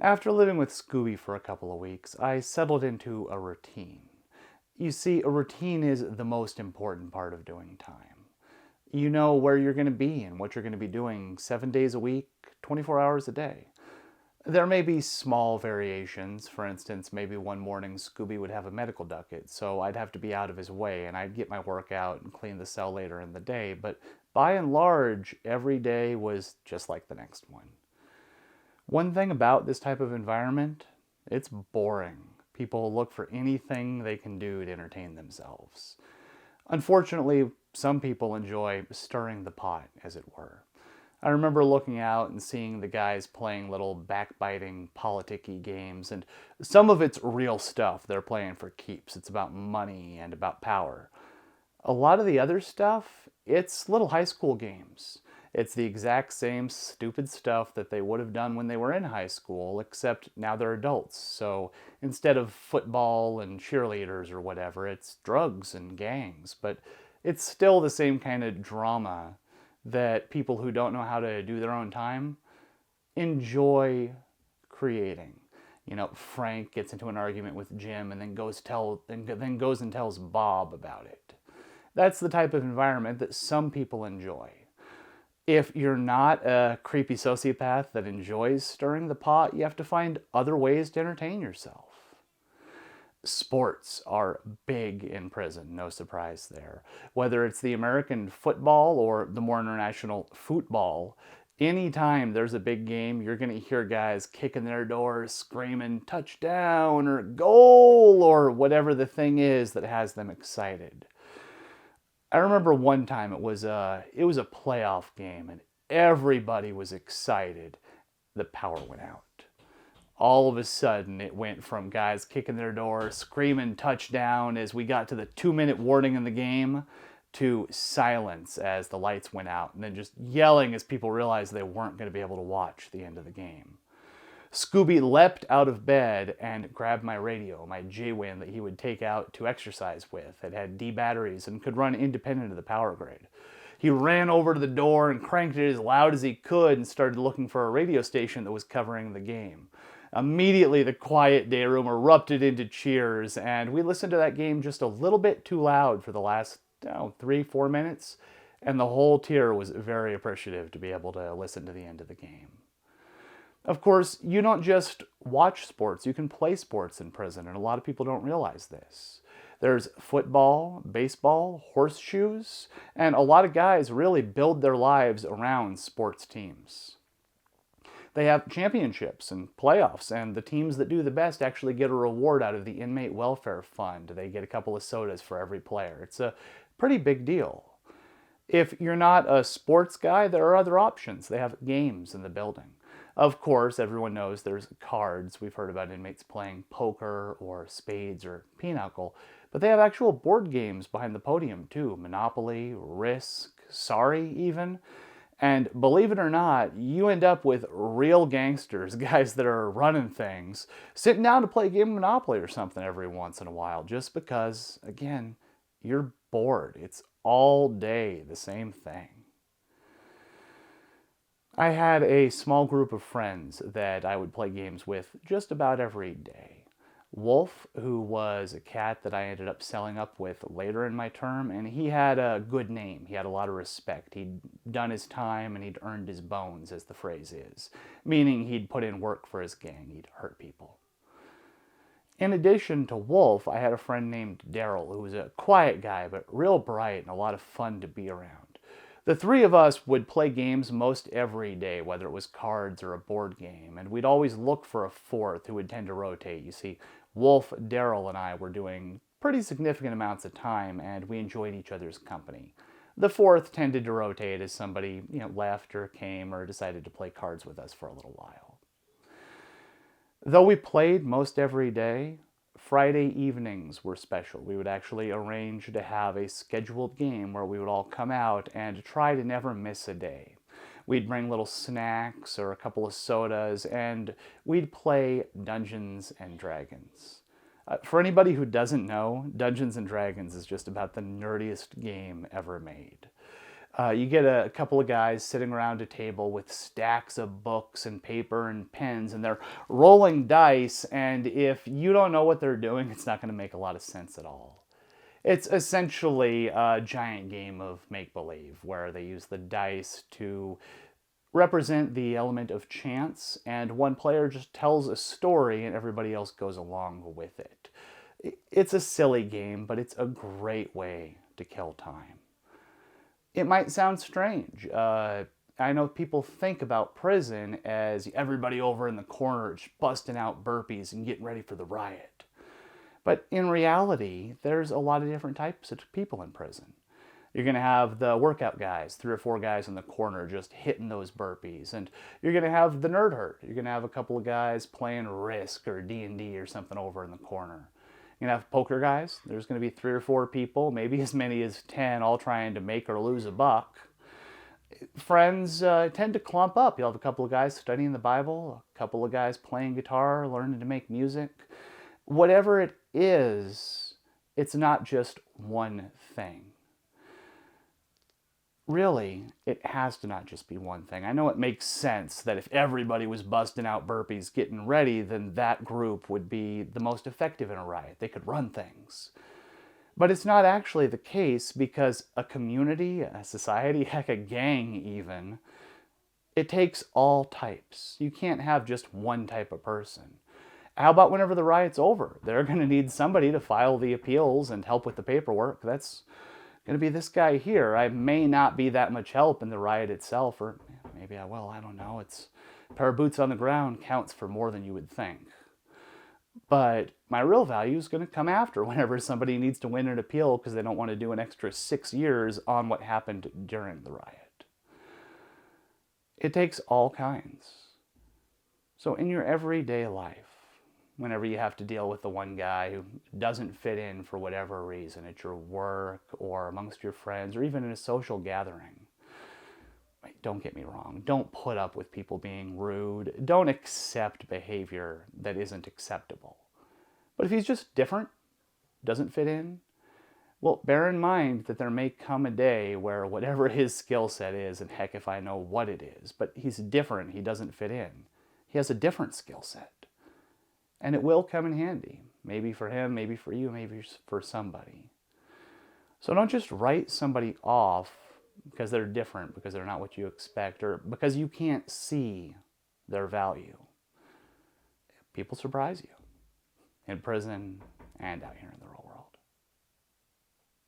After living with Scooby for a couple of weeks, I settled into a routine. You see, a routine is the most important part of doing time. You know where you're going to be and what you're going to be doing 7 days a week, 24 hours a day. There may be small variations. For instance, maybe one morning Scooby would have a medical ducket, so I'd have to be out of his way and I'd get my work out and clean the cell later in the day. But by and large, every day was just like the next one. One thing about this type of environment, it's boring. People look for anything they can do to entertain themselves. Unfortunately, some people enjoy stirring the pot, as it were. I remember looking out and seeing the guys playing little backbiting, politic-y games, and some of it's real stuff they're playing for keeps. It's about money and about power. A lot of the other stuff, it's little high school games. It's the exact same stupid stuff that they would have done when they were in high school, except now they're adults. So instead of football and cheerleaders or whatever, it's drugs and gangs. But it's still the same kind of drama that people who don't know how to do their own time enjoy creating. You know, Frank gets into an argument with Jim and then goes and tells Bob about it. That's the type of environment that some people enjoy. If you're not a creepy sociopath that enjoys stirring the pot, you have to find other ways to entertain yourself. Sports are big in prison, no surprise there. Whether it's the American football or the more international football, anytime there's a big game, you're going to hear guys kicking their doors, screaming touchdown or goal or whatever the thing is that has them excited. I remember one time it was a playoff game and everybody was excited. The power went out. All of a sudden, it went from guys kicking their door, screaming touchdown as we got to the 2-minute warning in the game, to silence as the lights went out, and then just yelling as people realized they weren't going to be able to watch the end of the game. Scooby leapt out of bed and grabbed my radio, my J-Win that he would take out to exercise with. It had D batteries and could run independent of the power grid. He ran over to the door and cranked it as loud as he could and started looking for a radio station that was covering the game. Immediately, the quiet day room erupted into cheers, and we listened to that game just a little bit too loud for the last 3-4 minutes, and the whole tier was very appreciative to be able to listen to the end of the game. Of course, you don't just watch sports, you can play sports in prison, and a lot of people don't realize this. There's football, baseball, horseshoes, and a lot of guys really build their lives around sports teams. They have championships and playoffs, and the teams that do the best actually get a reward out of the inmate welfare fund. They get a couple of sodas for every player. It's a pretty big deal. If you're not a sports guy, there are other options. They have games in the building. Of course, everyone knows there's cards. We've heard about inmates playing poker or spades or pinochle, but they have actual board games behind the podium too. Monopoly, Risk, Sorry even. And believe it or not, you end up with real gangsters, guys that are running things, sitting down to play a game of Monopoly or something every once in a while, just because, again, you're bored. It's all day the same thing. I had a small group of friends that I would play games with just about every day. Wolf, who was a cat that I ended up selling up with later in my term, and he had a good name. He had a lot of respect. He'd done his time and he'd earned his bones, as the phrase is, meaning he'd put in work for his gang. He'd hurt people. In addition to Wolf, I had a friend named Daryl, who was a quiet guy, but real bright and a lot of fun to be around. The three of us would play games most every day, whether it was cards or a board game, and we'd always look for a fourth who would tend to rotate. You see, Wolf, Daryl, and I were doing pretty significant amounts of time, and we enjoyed each other's company. The fourth tended to rotate as somebody, left or came or decided to play cards with us for a little while. Though we played most every day, Friday evenings were special. We would actually arrange to have a scheduled game where we would all come out and try to never miss a day. We'd bring little snacks or a couple of sodas, and we'd play Dungeons and Dragons. For anybody who doesn't know, Dungeons and Dragons is just about the nerdiest game ever made. You get a couple of guys sitting around a table with stacks of books and paper and pens, and they're rolling dice, and if you don't know what they're doing, it's not going to make a lot of sense at all. It's essentially a giant game of make-believe where they use the dice to represent the element of chance, and one player just tells a story and everybody else goes along with it. It's a silly game, but it's a great way to kill time. It might sound strange. I know people think about prison as everybody over in the corner just busting out burpees and getting ready for the riot. But in reality, there's a lot of different types of people in prison. You're going to have the workout guys, 3 or 4 guys in the corner just hitting those burpees. And you're going to have the nerd herd. You're going to have a couple of guys playing Risk or D&D or something over in the corner. You're going to have poker guys. There's going to be 3 or 4 people, maybe as many as 10, all trying to make or lose a buck. Friends tend to clump up. You'll have a couple of guys studying the Bible, a couple of guys playing guitar, learning to make music. Whatever it is, it's not just one thing. Really, it has to not just be one thing. I know it makes sense that if everybody was busting out burpees getting ready, then that group would be the most effective in a riot. They could run things. But it's not actually the case, because a community, a society, heck, a gang even, it takes all types. You can't have just one type of person. How about whenever the riot's over? They're going to need somebody to file the appeals and help with the paperwork. That's going to be this guy here. I may not be that much help in the riot itself, or maybe I will, I don't know. It's a pair of boots on the ground counts for more than you would think. But my real value is going to come after, whenever somebody needs to win an appeal because they don't want to do an extra 6 years on what happened during the riot. It takes all kinds. So in your everyday life, whenever you have to deal with the one guy who doesn't fit in for whatever reason, at your work or amongst your friends or even in a social gathering, don't get me wrong, don't put up with people being rude. Don't accept behavior that isn't acceptable. But if he's just different, doesn't fit in, well, bear in mind that there may come a day where whatever his skill set is, and heck if I know what it is, but he's different, he doesn't fit in. He has a different skill set. And it will come in handy. Maybe for him, maybe for you, maybe for somebody. So don't just write somebody off because they're different, because they're not what you expect, or because you can't see their value. People surprise you in prison and out here in the real world.